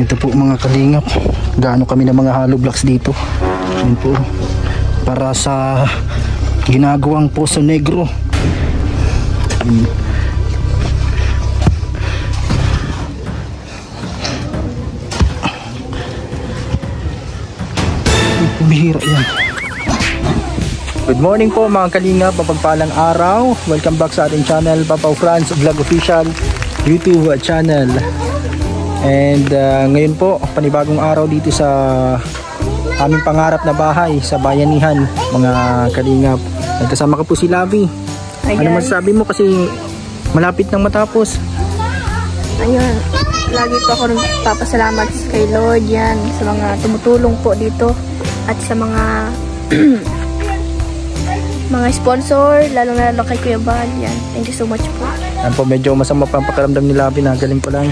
Ito po mga kalingap, gaano kami ng mga hollow blocks dito. Yan po, para sa ginagawang Poso Negro. Bihira yan. Good morning po mga kalingap, mapagpalang araw. Welcome back sa ating channel, Papaw Franz Vlog Official YouTube channel. And ngayon po, panibagong araw dito sa aming pangarap na bahay sa Bayanihan, mga kalingap. Kasama ka po si Lavi. Ano masasabi mo kasi malapit nang matapos? Ayun, lagi po ako nagpapasalamat kay Lord yan sa mga tumutulong po dito at sa mga mga sponsor, lalo kay Kuya Bal yan. Thank you so much po. Yan po, medyo masama pa ang pakiramdam ni Lavi, galing pa lang.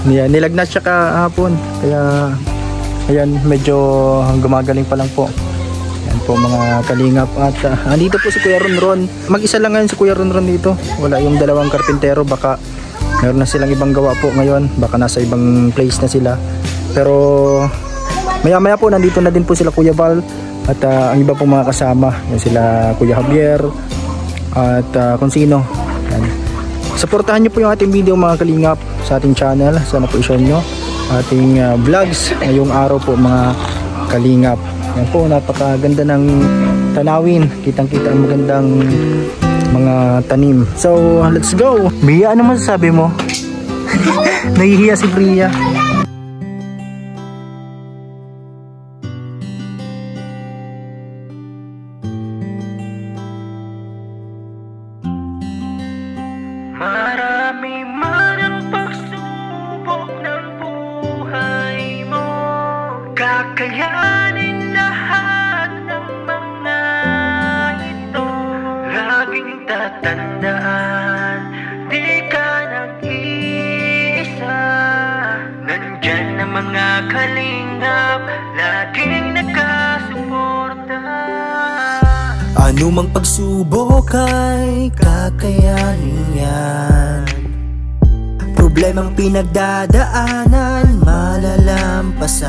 Nilagnat siya kahapon, kaya ayan, medyo gumagaling pa lang po. Yan po mga kalingap. At andito po si Kuya Ronron. Mag-isa lang ngayon si Kuya Ronron dito. Wala yung dalawang karpintero, baka meron na silang ibang gawa po ngayon, baka nasa ibang place na sila. Pero maya maya po nandito na din po sila Kuya Bal at ang iba pong mga kasama. Yan sila Kuya Javier at kung sino. Yan. Suportahan nyo po yung ating video mga kalingap sa ating channel. Sana po i-share nyo ating vlogs ngayong araw po mga kalingap. Yan po, napakaganda ng tanawin. Kitang kita ang magandang mga tanim. So let's go. Bia, ano masasabi mo? Nahihiya si Bria. Marami man ang pagsubok ng buhay mo, kakayanin lahat ng mga ito. Laging tatandaan, di ka nag-iisa. Nandyan na mga kalingap, laging nakasuporta. Anumang pagsubok ay kakayanin yan. Problemang pinagdadaanan, malalampasan.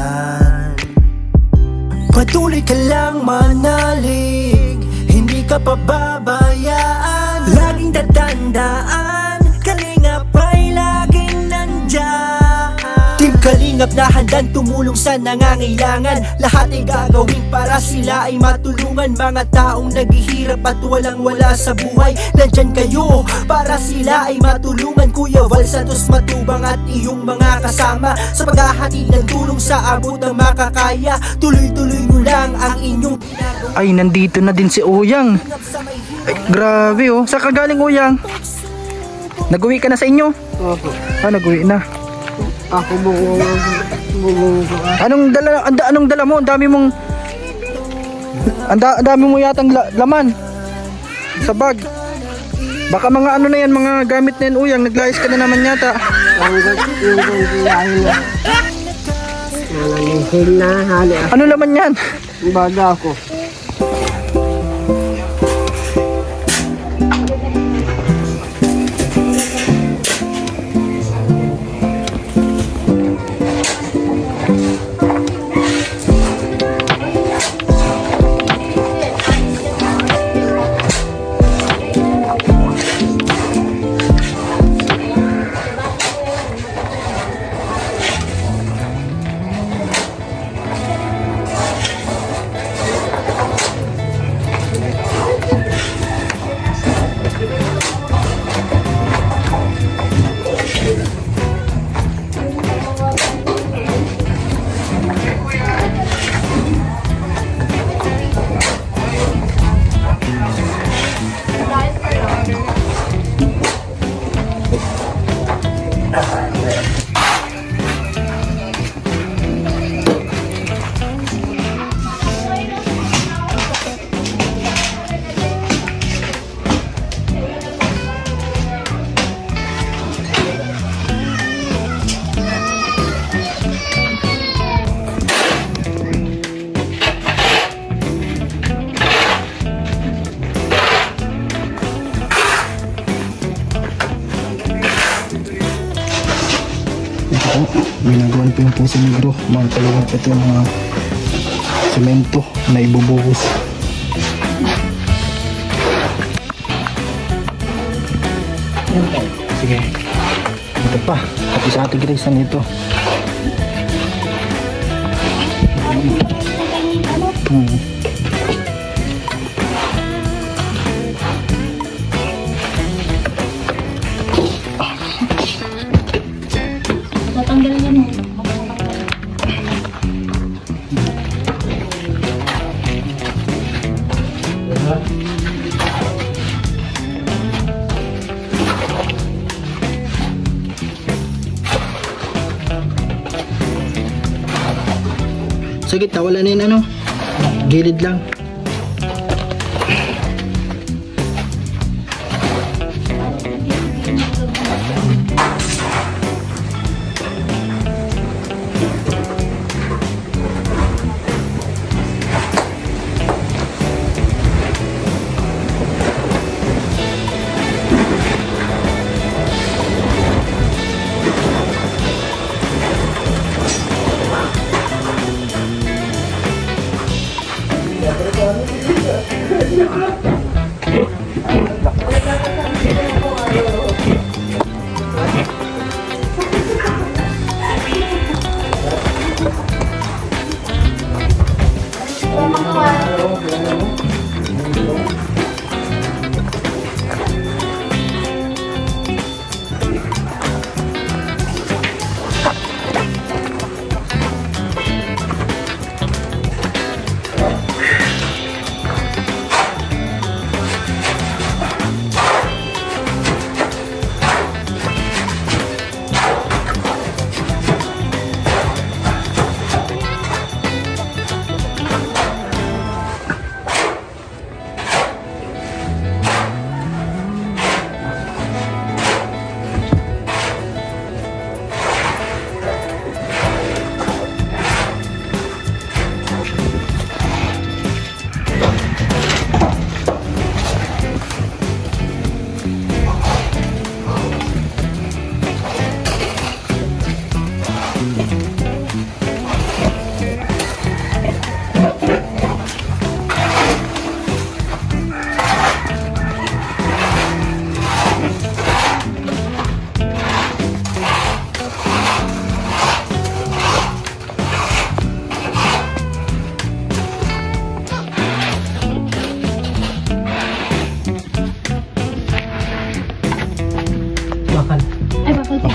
Patuloy ka lang manalig, hindi ka pababayaan. Laging tatandaan, kalingap ay laging nandyan. Team Kalingap na handang tumulong sa nangangailangan. Lahat ay gagawin para sila ay matulungan. Mga taong naghihirap at walang-wala sa buhay, nandyan kayo para sila ay matulungan. Kuya Val Santos Matubang at iyong mga kasama sa paghahatid ng tulong sa abot ng makakaya. Tuloy-tuloy nyo lang ang inyong ginagawa. Ay, nandito na din si Uyang. Ay, grabe oh. Saan ka galing, Uyang? Nag-uwi ka na sa inyo? Opo. Nag-uwi na. Ako bubong. Anong dala mo? Ang dami mong dami mo yatang laman sa bag. Baka mga ano na yan, mga gamit na yan, Uyang. Naglayas ka na naman yata. Ano laman yan? Baga ako. Ito po, ginagawan po yung Puso Negro. Mga kalingap, ito yung mga semento na ibubuhos. Yan po. Sige. Ito pa. Pati sa Ate Grace na nito. Tatanggalin yan eh. Sa gitna, wala na yun ano? Gilid lang. Ay, bakal pa.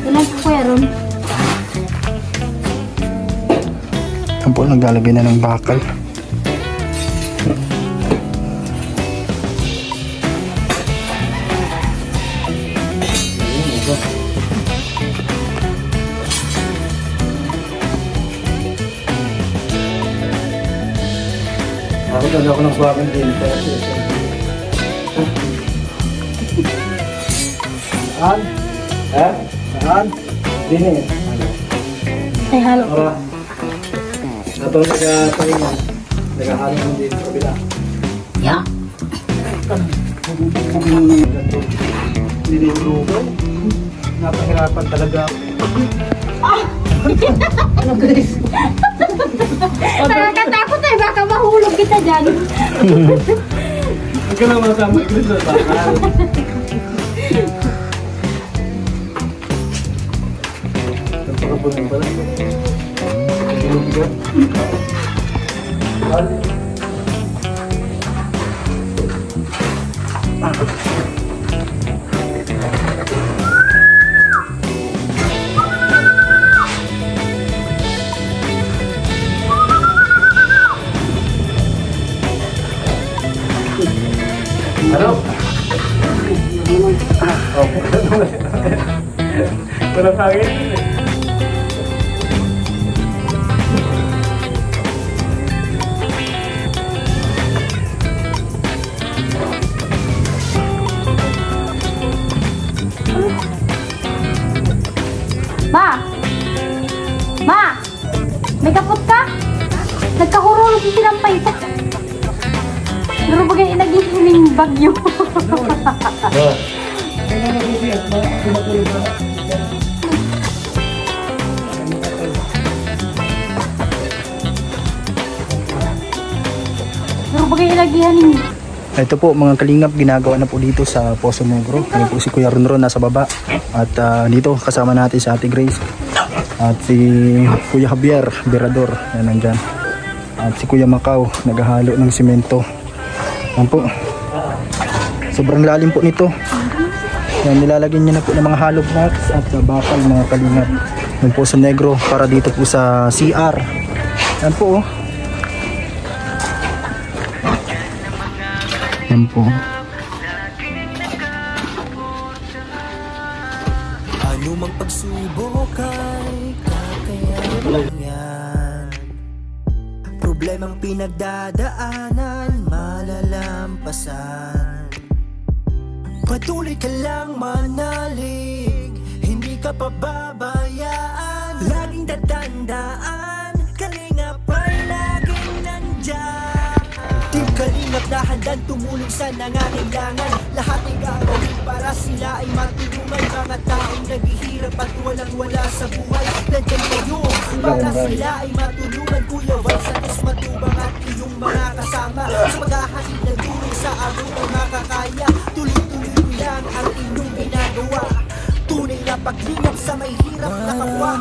Ilan po kuya ron? Yan po, naglalagay na ng bakal. Ako talaga ako ng swagan din. Saan? Ha? Saan? Dini. Ay, halo. Ora. Ito nagtalingan. Nagahalo mo dito sa kabila. Ya. Nilulugaw. Napahirapan talaga. Nakakatakot eh, baka mahulog kita dyan. Huwag ka lang masama iklit sa bakal. Napakabunin pala. Napakabunin. Ano? Parang hangin. Ma! Ma! May kapot ka? Nagkahurulog si sinampay pa. Pero bagay nag-ihiling bagyo. lagi yan. Ito po mga kalingap, ginagawa na po dito sa Poso Negro. Ayun po si Kuya Ronron nasa baba. At dito kasama natin si Ate Grace. At si Kuya Javier, Berador. Yan nandyan. At si Kuya Macau, naghahalo ng simento. Yan po. Sobrang lalim po nito. Yan, nilalagyan niya na po ng mga hollow blocks at bakal mga kalingap. Yung Poso Negro para dito po sa CR. Yan po. Yan po. Ano mang pagsubok ay kakayanin yan. Problemang pinagdadaanan, malalampasan. Patuloy ka lang manalig, hindi ka pababayaan. Laging tatandaan, kalingap ay laging nandyan. Team Kalingap na handang tumulong sa nangangailangan. Lahat ay gagawin para sila ay matulungan. Mga taong naghihirap at walang-wala sa buhay, nandiyan kayo para sila ay matulungan. Kuya Valsanes, Matubang at iyong mga kasama sa maghahatid na tulong sa abot ng makakaya. Tuloy-tuloy lang ang inyong ginagawa. Tunay na paglingap sa may hirap na kapwa.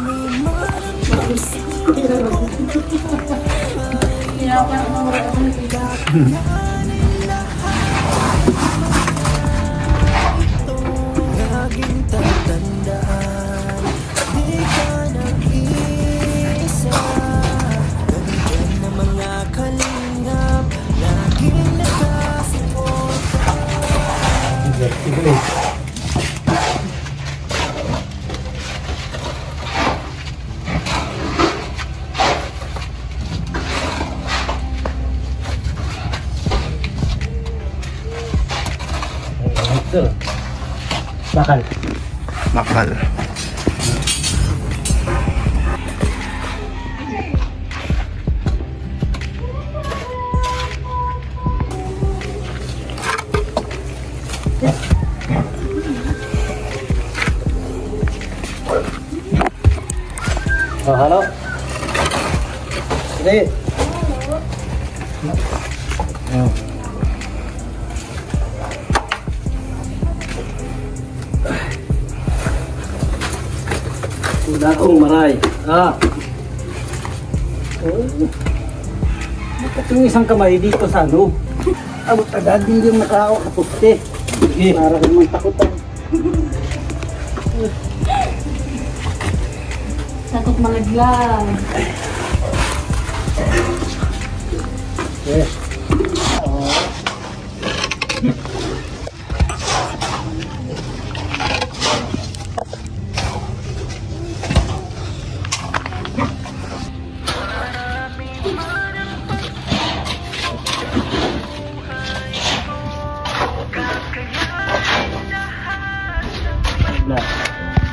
Laging tatandaan, di ka nag-iisa. Nandiyan na mga kalingap, laging nakasuporta. Bakal. Bakal. Oh, halo. Sige. Oh. Udah akong maray. Oh. Bakit yung isang kamay dito sa ano? Abot agad, hindi yung nakahawak na puste. Sige. Para naman takutan. Takot malaglag. Yes.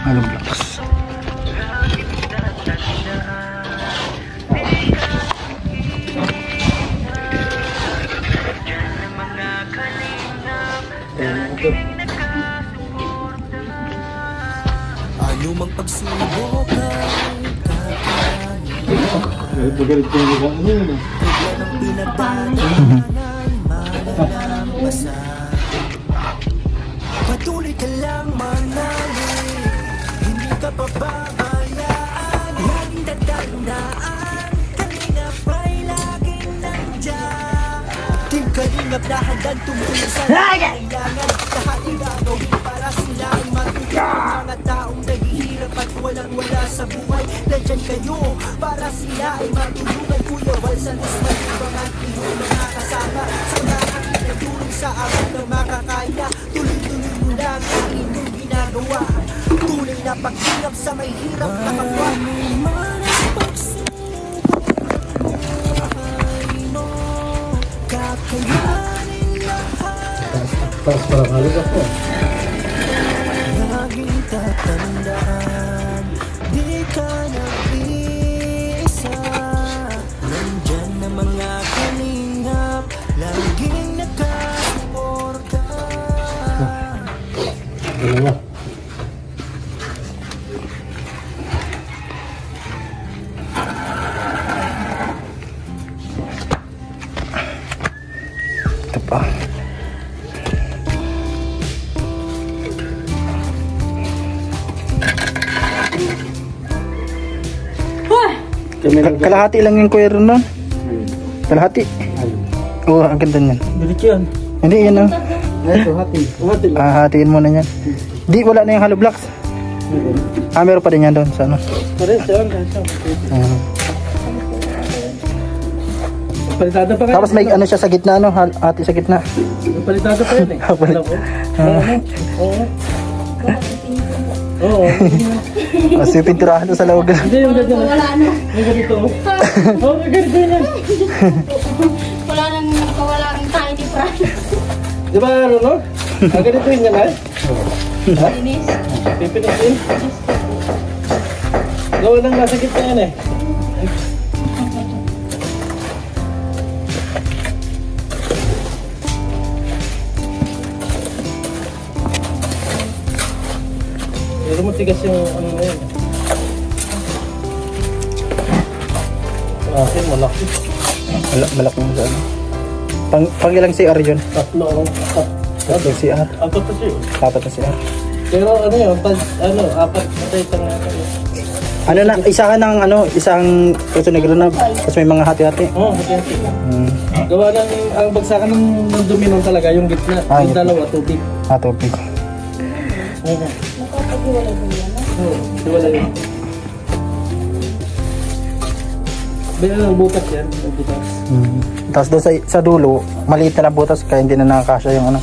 Hollow blocks. Ano mang pagsubok ay Magalit ko yung ano yun. problemang pinagdadaanan, malalampasan. Patuloy ka lang manalig, hindi ka pababayaan. Laging tatandaan, kalingap ay laging nandyan. Team Kalingap na handang tumulong sa nangangailangan. Lahat ay gagawin para sila ay matulungan. Mga taong naghihirap at walang-wala sa buhay, nandiyan kayo para sila ay matulungan. Kuya Valsanes, Matubang at iyong mga kasama sa maghahatid na tulong sa abot ng makakaya. Tuloy-tuloy mo lang ang inyong ginagawa. Tunay na paglingap sa may hirap na kapwa. Kakayanin lahat. Pas para halos ako. Laging tatandaan, di ka nag-iisa. Nandyan na mga kalingap, laging nakasuporta. Dalawa. Kami lang. Kalahati lang yung kuya ron nun. Kalahati. Oo, ang ganda niyan. Diretso yan. Hindi, yan oh. Ito, hati. Hati lang. Hatiin mo na yan. Di, wala na yung hollow blocks. Meron pa din yan doon sa ano. Pares yan. Palitada pa kayo. Tapos may ano siya sa gitna, ano, hati sa gitna. Palitada pa yan eh. Palit. Alam ko. Oo. Oo. Kasi pinturahan doon sa lawag. Hindi yung ganyan. Wala na. Yung ganito. Oo, may ganito yan. Wala nang tiny fry. Di ba ano no? Ang ganito yun yan ay? Linis. Pipinasin. Gawa nang nasa gitna yan eh. Pero matigas yung ano na yun. Akin malaki. Malaki mo sa ano. Pang ilang CR yun? Tatlo ang apat. Tatlong CR. Apat na siya. Apat na CR. Pero ano yun, apat patay isang Ano na, isa ka ng ano, isang Puso Negro na, tapos may mga hati-hati. Oo, hati-hati. Gawa ng, ang bagsakan ng dumi nun talaga, yung gitna. Yung gitna. dalawa, tubig. Tubig. Oo. Oo, wala yun. Bila ng butas yan, ang butas. Tapos doon sa dulo, maliit na lang butas, kaya hindi na nakakasya yung ano.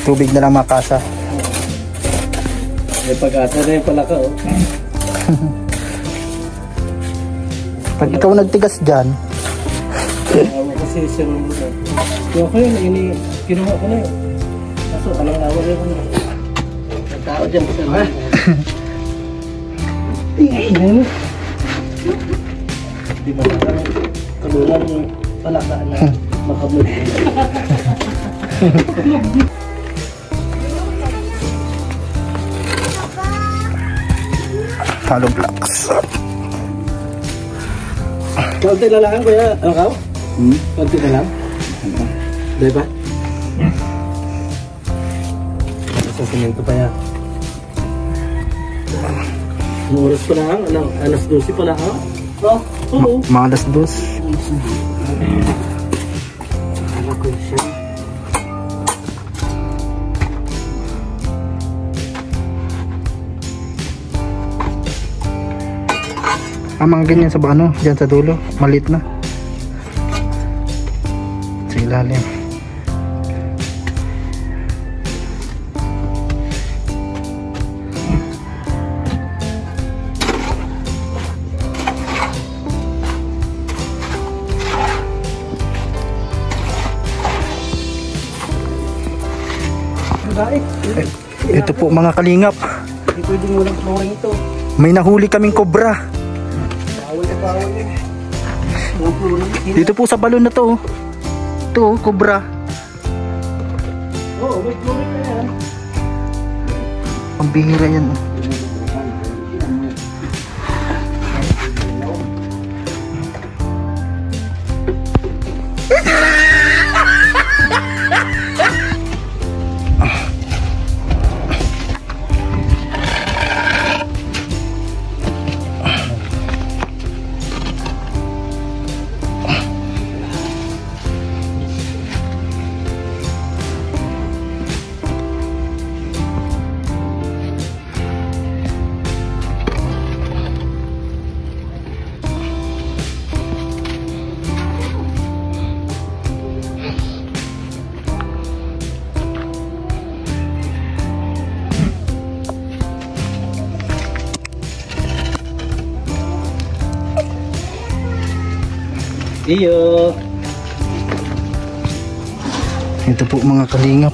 Tubig na lang makasya. May pag-asa na yung palaka, oh. Pag ikaw nagtigas dyan, Awa kasi siya nung butas. Kaya ko yun, kinuha ko na yun. Kaso, alang awa rin ko na. Ang tao dyan, kasi na. Ano? Di ba parang tulungan yung palaka na makabot. hollow blocks. Kaunti na lang, kuya. Ano ka? Kaunti na lang? Diba? Sa simento pa yan. Ang oras pa lang, alas 12 pa lang, ha? Oo. Mga alas dos. Mga ganyan sa ano, dyan sa dulo, malit na. Sa ilalim. Ito po mga kalingap. Hindi pwedeng walang flooring ito. May nahuli kaming kobra. Bawal na bawal yun. Walang flooring. Dito po sa balon na to. Ito, kobra. Oo, may flooring na yan. Ang bihira yan. Iyo. Ito po mga kalingap.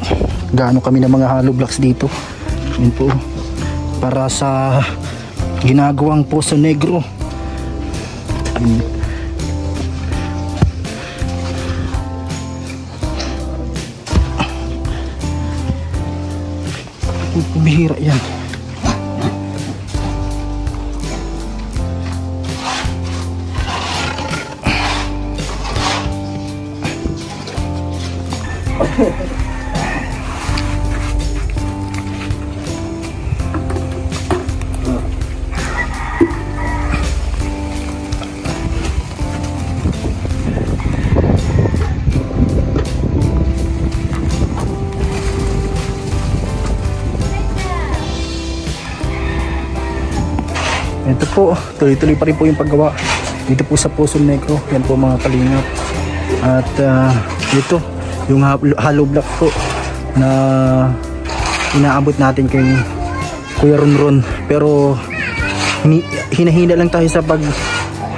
Gaano kami ng mga hollow blocks dito. Yun po. Para sa ginagawang Puso Negro. Bihira yan. Ito po, tuloy-tuloy pa rin po yung paggawa dito po sa Poso Negro. Yan po mga kalingap. At ito yung hollow block po na inaabot natin kay Kuya Ronron. Pero hinahina lang tayo sa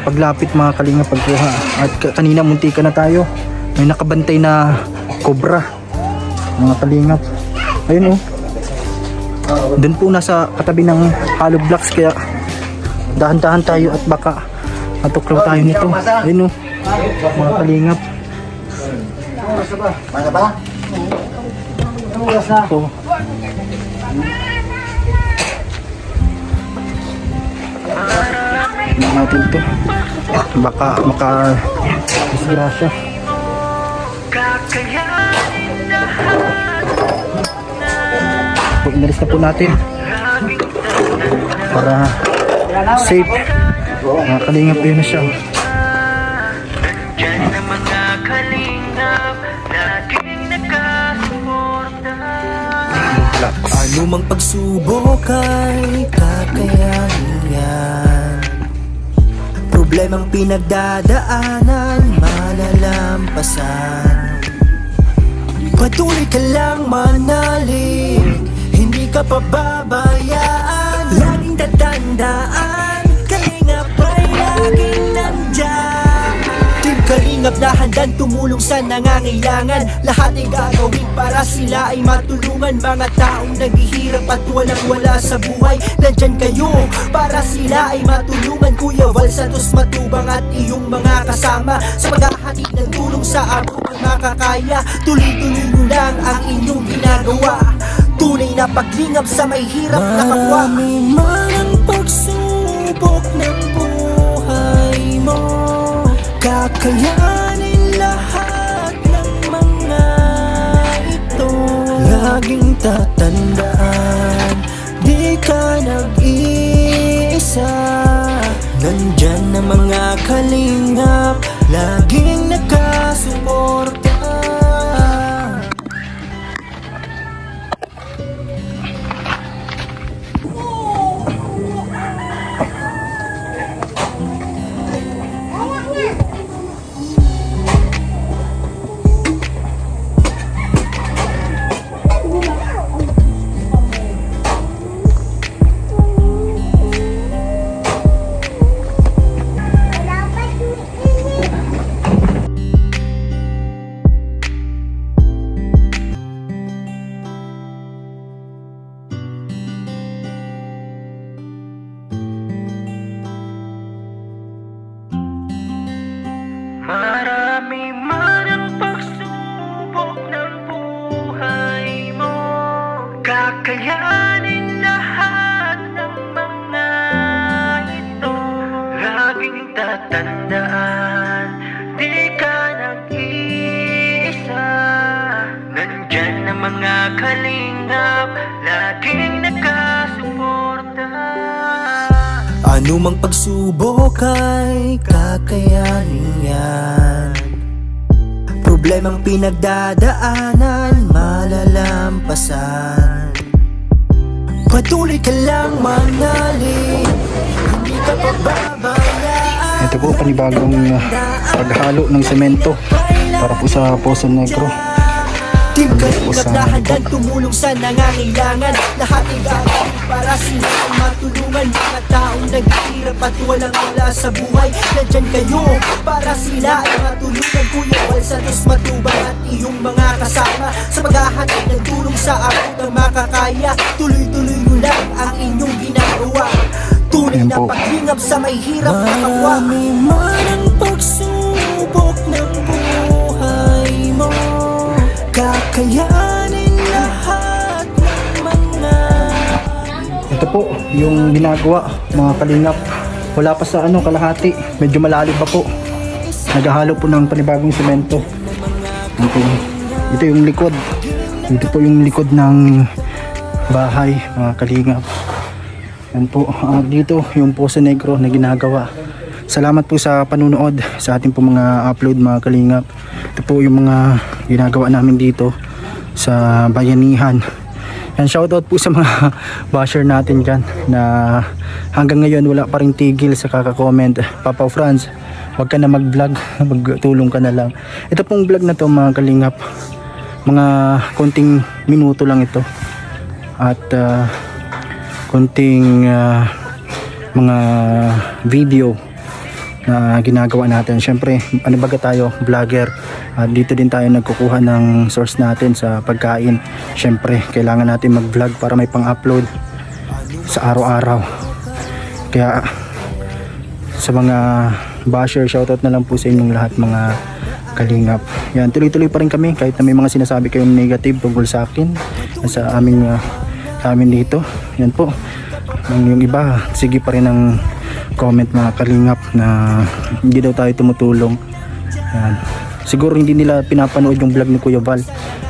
paglapit mga kalingap, pagkuha. At kanina muntika na tayo, may nakabantay na cobra mga kalingap. Ayun oh, doon po nasa katabi ng hollow blocks, kaya dahan-dahan tayo at baka matuklaw tayo nito. Ayun oh, mga kalingap. So, natin ito, baka makasira siya. Inalis na po natin para safe. Mga kalingap, yun na siya. Nandyan na mga kalingap, laging nakasuporta. Ano mang pagsubok ay kakayanin yan. Problemang pinagdadaanan, malalampasan. Patuloy ka lang manalig, hindi ka pababayaan. Laging tatandaan, kalingap ay laging nandyan. Team Kalingap na handang tumulong sa nangangailangan. Lahat ay gagawin para sila ay matulungan. Mga taong naghihirap at walang-wala sa buhay, nandyan kayo para sila ay matulungan. Kuya Val Santos Matubang at iyong mga kasama sa paghahatid ng tulong sa abot ng makakaya. Tuloy-tuloy nyo lang ang inyong ginagawa. Tunay na paglingap sa may hirap na kapwa. Marami man ang pagsubok ng buhay mo, kakayanin lahat ng mga ito. Laging tatandaan, di ka nag-iisa. Nandyan na mga kalingap, laging nakasuporta. Marami man ang pagsubok ng buhay mo, kakayanin lahat ng mga ito. Laging tatandaan, di ka nag-iisa. Nandyan na mga kalingap, laging nakasuporta. Ano mang pagsubok ay kakayanin yan. Problemang pinagdadaanan, malalampasan. Patuloy ka lang manalig, hindi ka pababayaan. Ito po panibagong paghalo ng semento para po sa Poso Negro. Team Kalingap na handang tumulong sa nangangailangan. Lahat ay gagawin para sila ay matulungan. Mga taong naghihirap at walang-wala sa buhay, nandyan kayo para sila ay matulungan. Kuya Val Santos Matubang at iyong mga kasama sa paghahatid ng tulong sa abot ng makakaya. Tuloy-tuloy mo lang ang inyong ginagawa. Tunay na paglingap sa may hirap na kapwa. Marami man ang pagsubok ng buhay mo, kakayanin lahat ng mga. Ito po yung ginagawa mga kalingap. Wala pa sa kalahati, medyo malalim pa po. Naghahalo po ng panibagong semento. Ito yung likod. Ito po yung likod ng bahay mga kalingap. Yan po, dito yung Poso Negro na ginagawa. Salamat po sa panunood sa ating po mga upload mga kalingap. Ito po yung mga ginagawa namin dito sa bayanihan. Yan, shoutout po sa mga basher natin dyan na hanggang ngayon wala pa rin tigil sa kaka-comment. Papa Franz, wag ka na mag-vlog, magtulong ka na lang. Ito pong vlog na to mga kalingap, mga konting minuto lang ito at konting mga video na ginagawa natin. Syempre, ano baga tayo, vlogger, at dito din tayo nagkukuha ng source natin sa pagkain. Syempre, kailangan natin mag-vlog para may pang-upload sa araw-araw. Kaya sa mga basher, shoutout na lang po sa inyong lahat mga kalingap. Yan, tuloy-tuloy pa rin kami kahit na may mga sinasabi kayong negative tungkol sa akin, sa amin dito. Yan po. Yung iba, sige pa rin ang comment mga kalingap na hindi daw tayo tumutulong. Yan. Siguro hindi nila pinapanood yung vlog ni Kuya Val.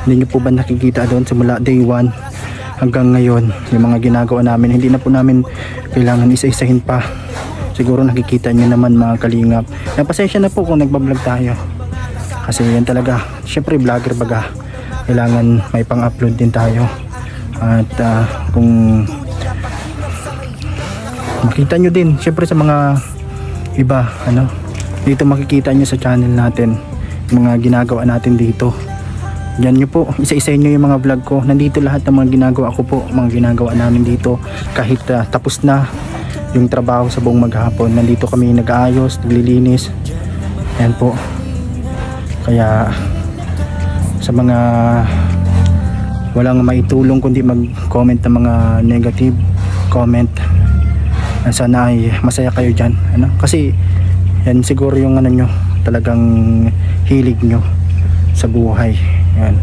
Hindi nyo po ba nakikita doon simula day 1 hanggang ngayon yung mga ginagawa namin. Hindi na po namin kailangan isa-isahin pa. Siguro nakikita nyo naman mga kalingap. Pasensya na po kung nagbablog tayo. Kasi yan talaga, syempre vlogger baga, kailangan may pang-upload din tayo. At kung makita nyo din, syempre sa mga iba, dito makikita nyo sa channel natin mga ginagawa natin dito. Yan nyo po, isa-isahin nyo yung mga vlog ko. Nandito lahat ng mga ginagawa ko po, mga ginagawa namin dito. Kahit tapos na yung trabaho sa buong maghapon, nandito kami nag-aayos, naglilinis. Yan po. Kaya sa mga walang maitulong kundi mag-comment ng mga negative comment, sana ay masaya kayo dyan, kasi yan siguro yung nyo, talagang hilig nyo sa buhay. Yan.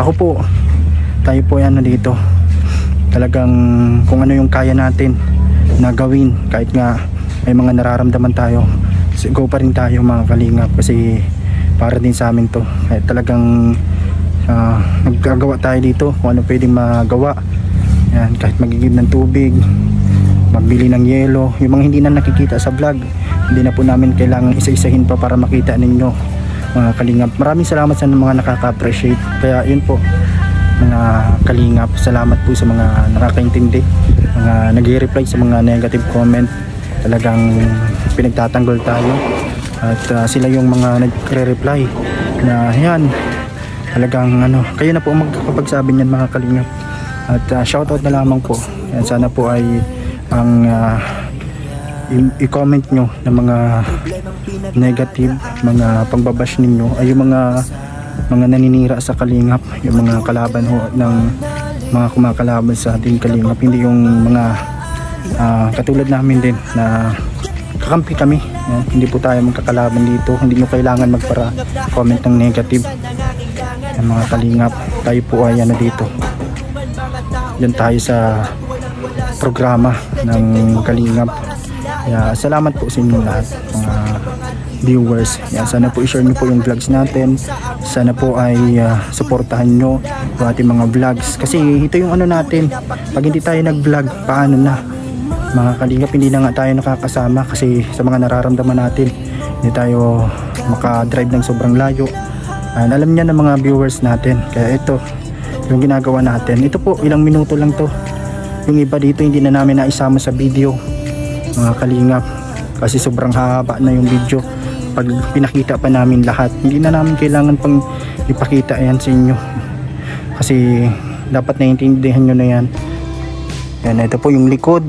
Ako po, tayo po yan dito, talagang kung ano yung kaya natin na gawin, kahit nga may mga nararamdaman tayo, go pa rin tayo mga kalingap, kasi para din sa amin to. Kahit talagang naggagawa tayo dito kung ano pwedeng magawa. Yan, kahit magigib ng tubig, magbili ng yelo, yung mga hindi na nakikita sa vlog, hindi na po namin kailangan isa-isahin pa para makita ninyo mga kalingap. Maraming salamat sa mga nakaka-appreciate. Kaya yun po mga kalingap, salamat po sa mga nakakaintindi, mga nag-reply sa mga negative comment. Talagang pinagtatanggol tayo at sila yung mga nagre-reply na yan, talagang kayo na po magkakapagsabi niyan mga kalingap. At shoutout na lamang po. Yan, sana po ay ang i-comment nyo ng mga negative, mga pangbabash ninyo ay yung mga naninira sa kalingap, yung mga kalaban ho ng mga kumakalaban sa ating kalingap, hindi yung mga katulad namin din na kakampi kami. Yan, hindi po tayo magkakalaban dito, hindi nyo kailangan magpara comment ng negative. Yan, mga kalingap, tayo po ay dito, yan tayo sa programa ng kalingap. Kaya salamat po sa inyo lahat mga viewers. Yan, sana po i-share nyo po yung vlogs natin, sana po ay supportahan nyo yung ating mga vlogs, kasi ito yung natin, pag hindi tayo nag vlog, paano na mga kalingap, hindi na nga tayo nakakasama kasi sa mga nararamdaman natin, hindi tayo makadrive ng sobrang layo. Alam niya ng mga viewers natin, kaya ito yung ginagawa natin. Ito po, ilang minuto lang to. Yung iba dito hindi na namin naisama sa video mga kalingap, kasi sobrang haba na yung video. Pag pinakita pa namin lahat, hindi na namin kailangan pang ipakita yan sa inyo, kasi dapat naiintindihan nyo na yan. Yan, ito po yung likod.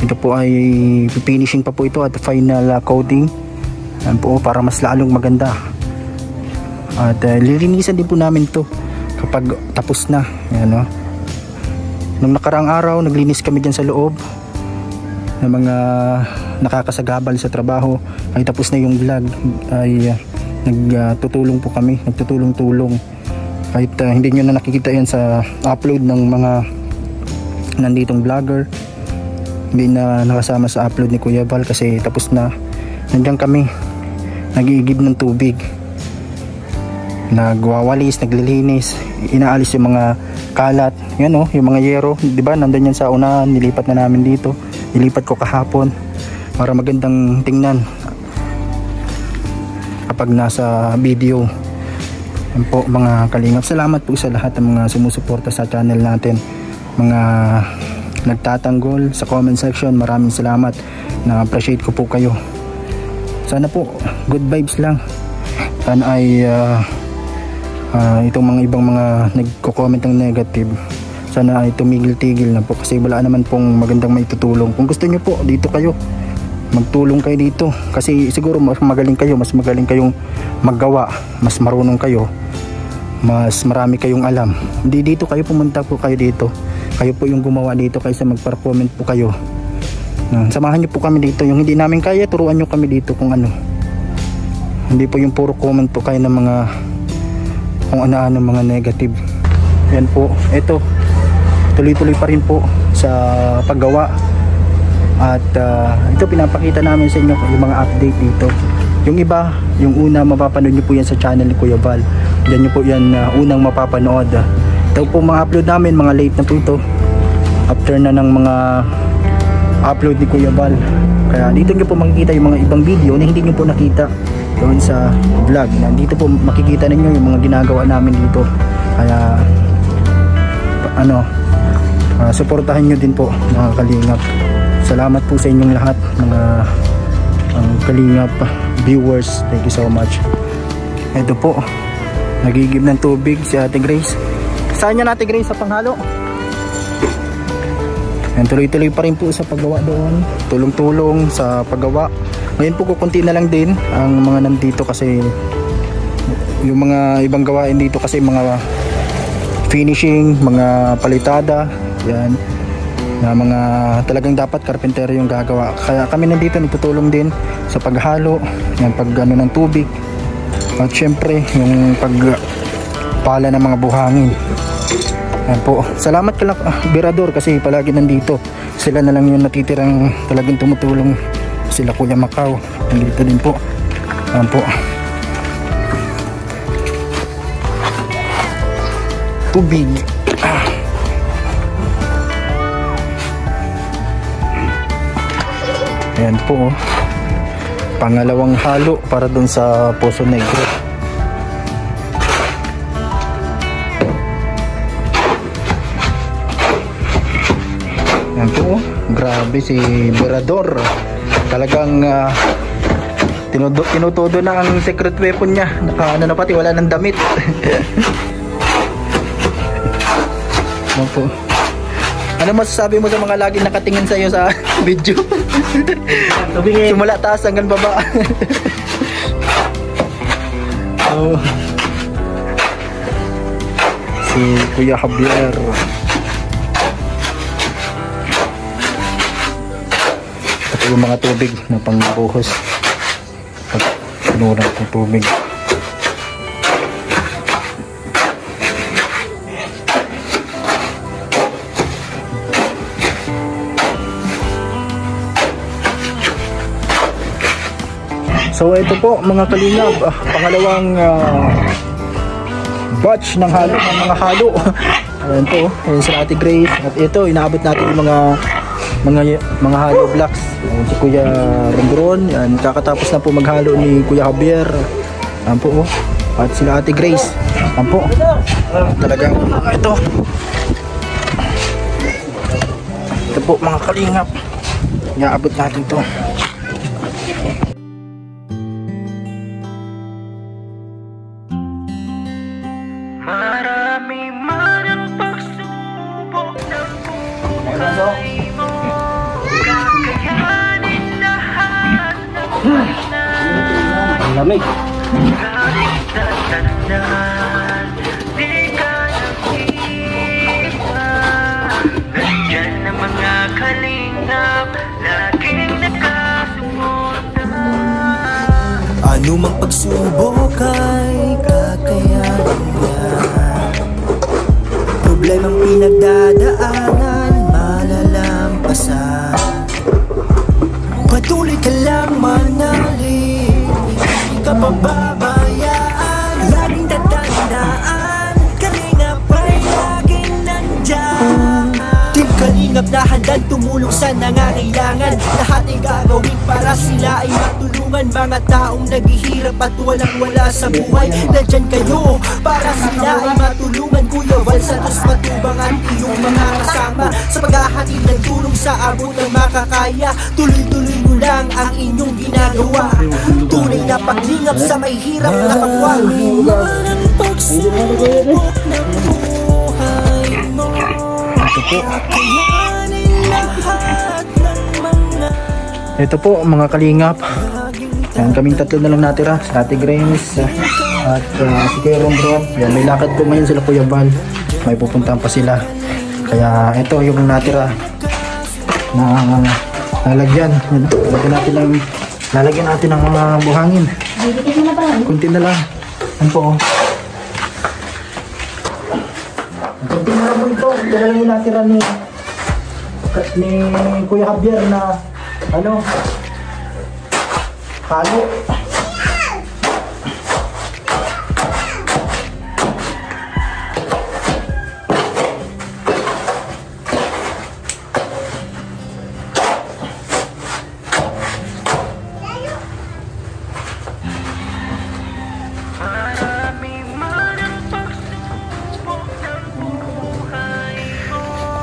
Ito po ay finishing pa po ito at final coating. Yan po, para mas lalong maganda. At lilinisan din po namin to kapag tapos na. Yan, nung nakaraang araw naglinis kami dyan sa loob ng mga nakakasagabal sa trabaho. Ay tapos na yung vlog, ay nagtutulong po kami, nagtutulong-tulong. Kahit hindi nyo na nakikita yan sa upload ng mga nanditong vlogger, hindi na nakasama sa upload ni Kuya Val kasi tapos na. Nandiyan kami, nag-iigib ng tubig, nagwawalis, naglilinis, inaalis yung mga kalat. Yan yung mga yero, di ba? Nandun yan sa unahan, nilipat na namin dito. Nilipat ko kahapon para magandang tingnan kapag nasa video. Yan po mga kalingap, salamat po sa lahat ng mga sumusuporta sa channel natin, mga nagtatanggol sa comment section, maraming salamat, na-appreciate ko po kayo. Sana po good vibes lang, sana ay itong mga ibang mga nagko-comment ng negative, sana ay tumigil-tigil na po, kasi wala naman pong magandang maitutulong. Kung gusto nyo po, dito kayo, magtulong kayo dito, kasi siguro mas magaling kayong maggawa, mas marunong kayo, mas marami kayong alam. Hindi dito kayo pumunta po, kayo dito, kayo po yung gumawa dito, kaysa magpa-comment po kayo. Samahan nyo po kami dito, yung hindi namin kaya, turuan nyo kami dito kung ano. Hindi po yung puro comment po kayo ng mga kung ano-ano mga negative. Yan po, ito tuloy-tuloy pa rin po sa paggawa. At ito pinapakita namin sa inyo yung mga update dito. Yung iba, yung una mapapanood nyo po yan sa channel ni Kuya Val. Diyan nyo po yan unang mapapanood. Ito po mga upload namin, mga late na po ito, after na ng mga upload ni Kuya Val. Kaya dito nyo po makikita yung mga ibang video na hindi nyo po nakita doon sa vlog. Dito po makikita ninyo yung mga ginagawa namin dito. Kaya suportahan nyo din po mga kalingap. Salamat po sa inyong lahat mga kalingap viewers, thank you so much. Ito po, nagigib ng tubig si Ate Grace. Saan niya Ate Grace? Sa panghalo. Yan, tuloy-tuloy pa rin po sa paggawa doon, tulong-tulong sa paggawa. Ngayon po kukunti na lang din ang mga nandito, kasi yung mga ibang gawain dito kasi mga finishing, mga palitada, yan na mga talagang dapat karpentero yung gagawa. Kaya kami nandito nagtutulong din sa paghalo, yung pag-ano ng tubig, at syempre yung pagpala ng mga buhangin. Yan po, salamat kala Berador, kasi palagi nandito. Sila na lang yung natitirang talagang tumutulong. Sila Kuya Macau nandito din po. Yan po, tubig. Ayan po, pangalawang halo para dun sa Poso Negro. Ayan po, grabe si Berador, talagang tinutudo na ang secret weapon niya. Naka na pati, wala ng damit. Ayan po. Ano masasabi mo sa mga lagi nakatingin sa iyo sa video? Simula taas hanggang baba. Oh. Si Kuya Javier. Ito yung mga tubig na pangbuhos. Pinurang ng tubig. So ito po mga kalingap, pangalawang batch ng halo, ng mga halo. Ayan po, ayan si Ate Grace. At ito, inaabot natin yung mga halo blocks. Ayan si Kuya Rondron, ayan, kakatapos na po maghalo ni Kuya Javier. Ayan po, at sila Ate Grace. Ayan po, talagang ito. Ito po mga kalingap, inaabot natin to. Marami man ang pagsubok ng buhay mo, kakayanin lahat ng panahon. Lamig. Kahit tatandaan, di ka nag-iisa. Nandyan ang mga kalingap, laging nakasuporta. Ano mang pagsubok ay kakayanin niya. Problemang pinagdadaanan, malalampasan. Patuloy ka lang manalig, hindi ka pababayaan. Laging tatandaan, kalingap ay laging nandyan. Team Kalingap na handa at tumulong sa nangangailangan. Lahat ay gagawin para sila ay matulungan. Mga taong naghihirap at walang-wala sa buhay, nandyan kayo para sila ay matulungan. Kuya Val Santos Matubang at iyong mga kasama sa paghahatid ng tulong sa abot ng makakaya. Tuloy-tuloy mo lang ang inyong ginagawa. Tunay na paglingap sa may hirap na kapwa. Ang pagsubok ng buhay mo, kakayanin lahat ng mga. Ito po mga kalingap, yan, kaming tatlo na lang natira, si Ate Grace at si Kuya Ron. Yan, may lakad po ngayon sila Kuya Val, may pupuntahan pa sila. Kaya ito yung natira na lalagyan. Lalagyan natin ng mga buhangin. Kunti na lang. Yan po. Kunti na lang po ito. Dala lang yung natira ni Kuya Javier na halo.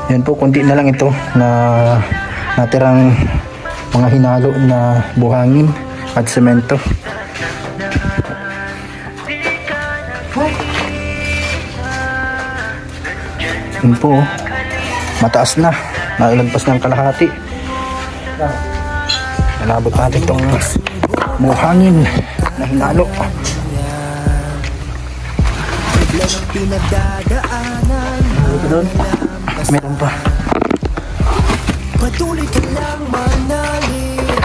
Yan po, konti na lang ito na natirang mga hinalo na buhangin at semento. Yan po, mataas na, nailagpas ng kalahati. Nalabot natin itong buhangin na hinalo. Meron pa. Patuloy ka lang manalig,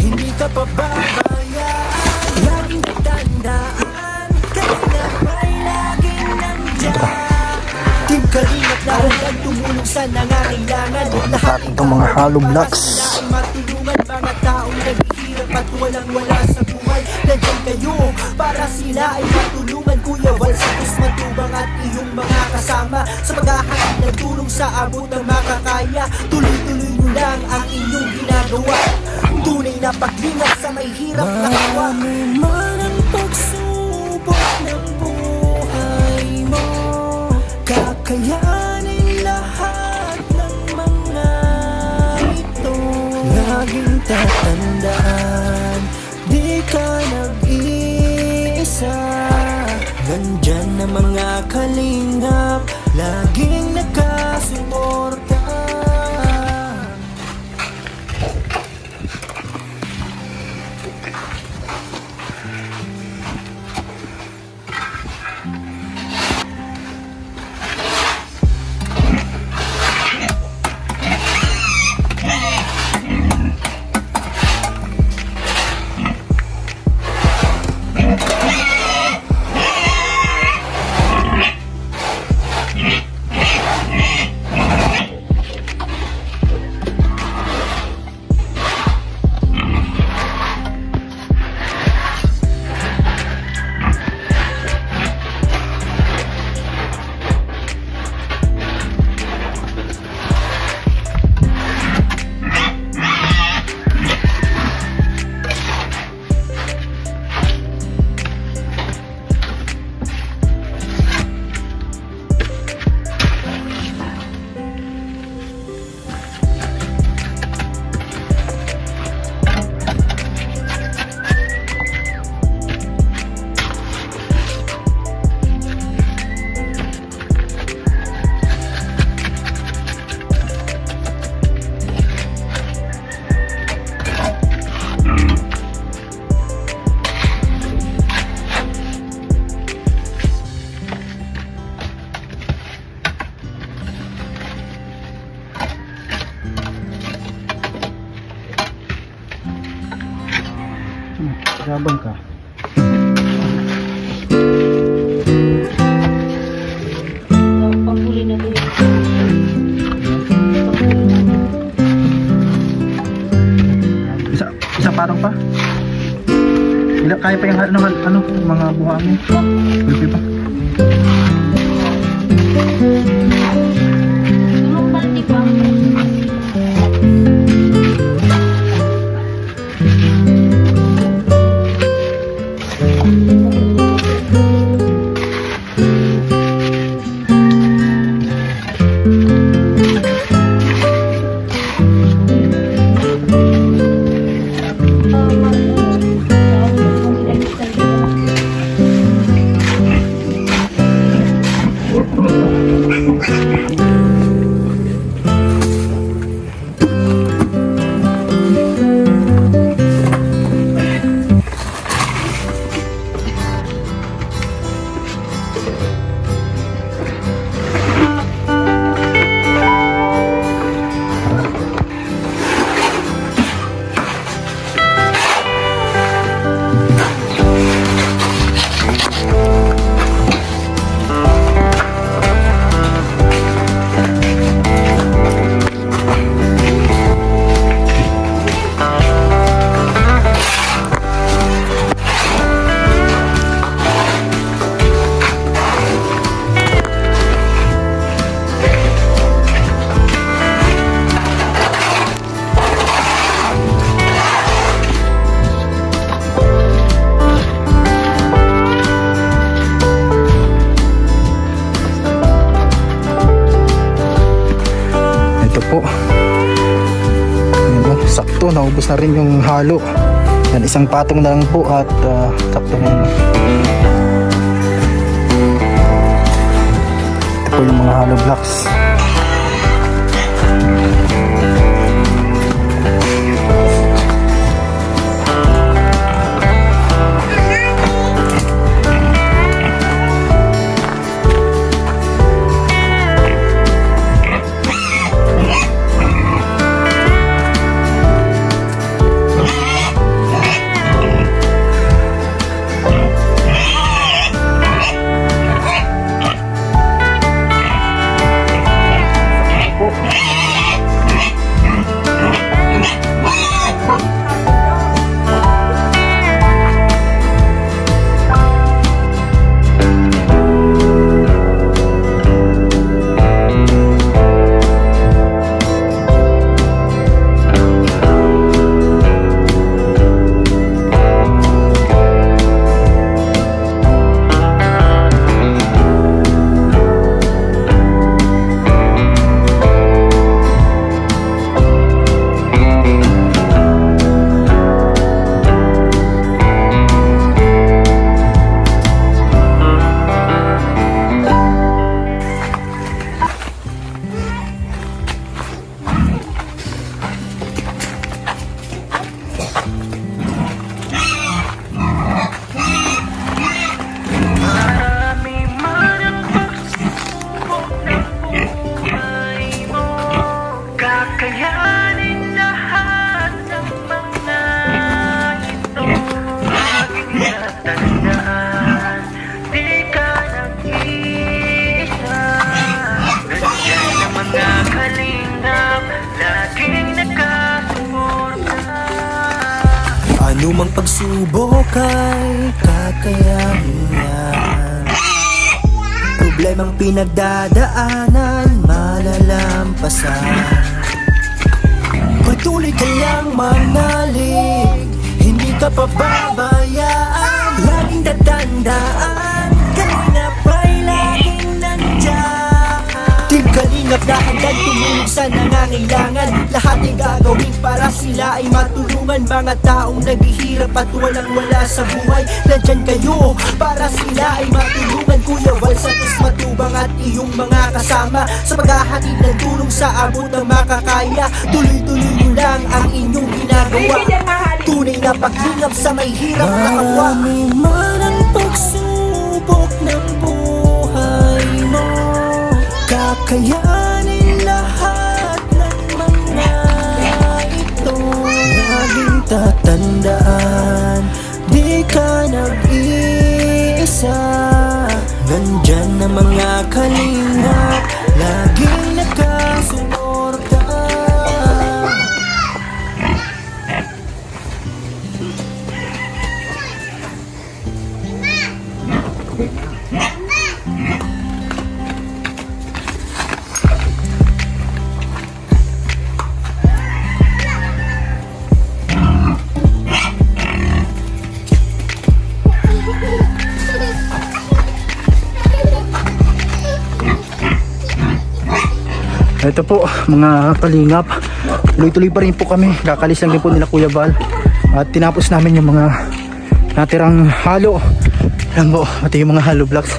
hindi ka pababayaan. Laging tatandaan, kaya may laging nandiyan. Team Kalingap na hanggang tumulong sa nangangailangan. Lahat itong mga hollow blocks. Matulungan mga taong naghihirap at walang-wala sa buhay. Nandiyan kayo para sila ay matulungan. Kuya Val Santos Matubang at iyong mga kasama sa paghahatid ng tulong sa abot ng makakaya. Tuloy-tuloy mo lang ang inyong ginagawa. Tunay na paglingap sa may hirap na kawa. Marami man ang pagsubok ng buhay mo, kakayanin lahat ng mga ito. Laging tatandaan, di ka nag-iisa. Nandyan na mga kalingap, laging nakasuporta. Sabang ka. Isa parang pa. Kaya pa yung mga buhangin. Pwede pa. po. Ayan, sakto, naubos na rin yung halo. Yan, isang patong na lang po at sakto na yun. Ito po yung mga hollow blocks. Anumang pagsubok ay kakayanin yan. Problemang pinagdadaanan, malalampasan. Patuloy ka lang manalig, hindi ka pababayaan. Laging tatandaan, kalingap ay laging nandyan. Team Kalingap na hanggang tumulog sa nangangailangan. Lahat ay gagawin para sila ay matulungan. Mga taong naghihirap at walang-wala sa buhay, nandyan kayo para sila ay matulungan. Kuya Val Santos Matubang at iyong mga kasama sa paghahatid ng tulong sa abot ng makakaya. Tuloy-tuloy mo lang ang inyong ginagawa. Tunay na paglingap sa may hirap na kapwa. Marami man ang pagsubok ng buhay mo, kakayanin lahat ng mga ito. Laging tatandaan, di ka nag-iisa. Nandyan na mga kalingap, laging nakasuporta. Ito po mga kalingap, tuloy-tuloy pa rin po kami. Kakalis lang din po nila Kuya Val at tinapos namin yung mga natirang halo. Alam po, pati yung mga hollow blocks,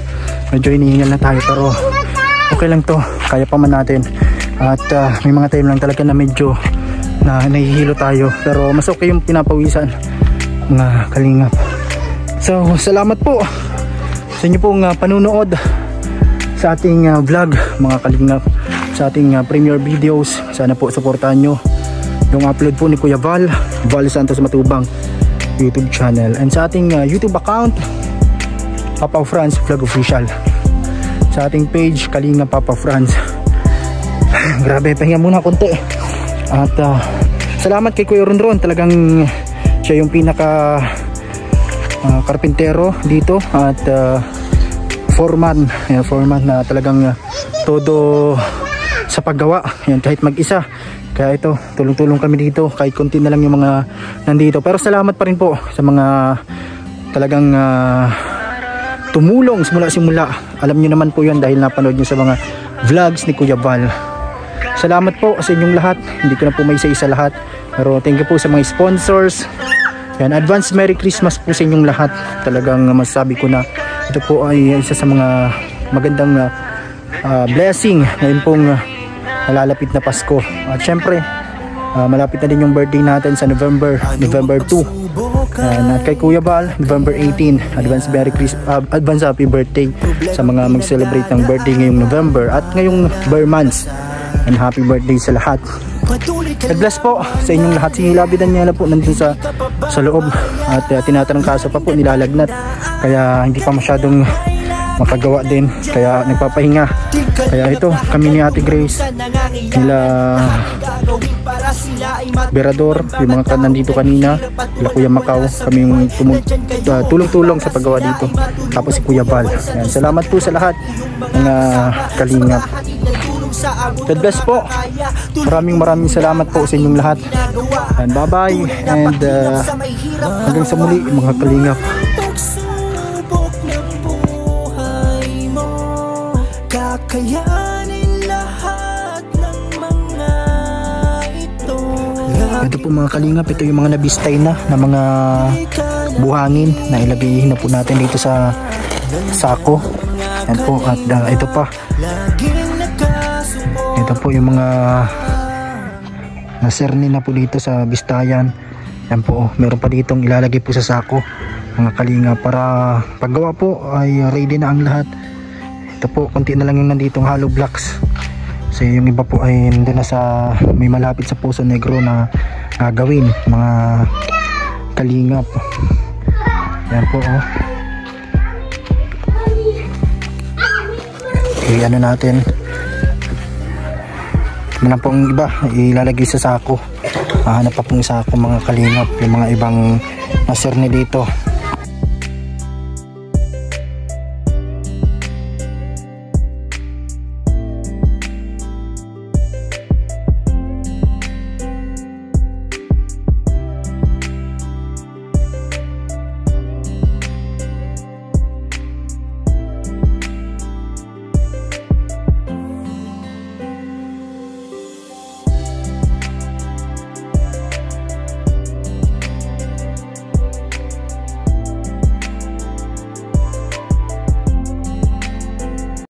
medyo inihingal na tayo pero okay lang to, kaya pa man natin. At may mga time lang talaga na medyo nahihilo tayo, pero mas okay yung pinapawisan mga kalingap. So salamat po sa inyo pong panunood sa ating vlog mga kalingap, sa ating premiere videos. Sana po supportahan nyo yung upload po ni Kuya Val Santos Matubang YouTube channel, and sa ating YouTube account Papa Franz Vlog Official, sa ating page Kalinga Papa Franz. Grabe, pahinga muna konti. At salamat kay Kuya Ronron, talagang siya yung pinaka karpintero dito at foreman na talagang todo sa paggawa. Yan, kahit mag-isa. Kaya ito, tulong-tulong kami dito. Kahit konti na lang yung mga nandito. Pero salamat pa rin po sa mga talagang tumulong simula. Alam nyo naman po yan dahil napanood nyo sa mga vlogs ni Kuya Val. salamat po sa inyong lahat. Hindi ko na po may isa-isa lahat, pero thank you po sa mga sponsors. Yan, advance Merry Christmas po sa inyong lahat. Talagang masasabi ko na ito po ay isa sa mga magandang blessing ngayon pong nalalapit na Pasko. At syempre malapit na din yung birthday natin sa November 2. At kay Kuya Bal, November 18, advance happy birthday sa mga mag-celebrate ng birthday ngayong November at ngayong bare months. And happy birthday sa lahat. God bless po sa inyong lahat. Si Labi Daniela po nandun sa loob at tinatarangkasa pa po, nilalagnat, kaya hindi pa masyadong makagawa din, kaya nagpapahinga. Kaya ito kami ni Ate Grace, nila Berador, yung mga nandito kanina, nila Kuya Macau, kami yung tulong-tulong sa paggawa dito. Tapos si Kuya Bal. Yan, salamat po sa lahat mga kalingap. God bless po. Maraming salamat po sa inyong lahat. And bye bye and hanggang sa muli mga kalingap. Kakayanin lahat ng mga ito. Ito po mga kalingap, ito yung mga nabistay na mga buhangin na ilagay na po natin dito sa sako. Yan po, at ito pa, ito po yung mga naserni na po dito sa bistayan. Yan po, meron pa ditong ilalagay po sa sako mga kalingap, para paggawa po ay ready na ang lahat. Ito po, konti na lang yung nanditong hollow blocks. So yung iba po ay nandun na sa may malapit sa Poso Negro na gagawin mga kalingap. Yan po oh. Okay, ano natin, na pong iba ilalagay sa sako. Hanap pa pong sako mga kalingap, yung mga ibang naserni dito.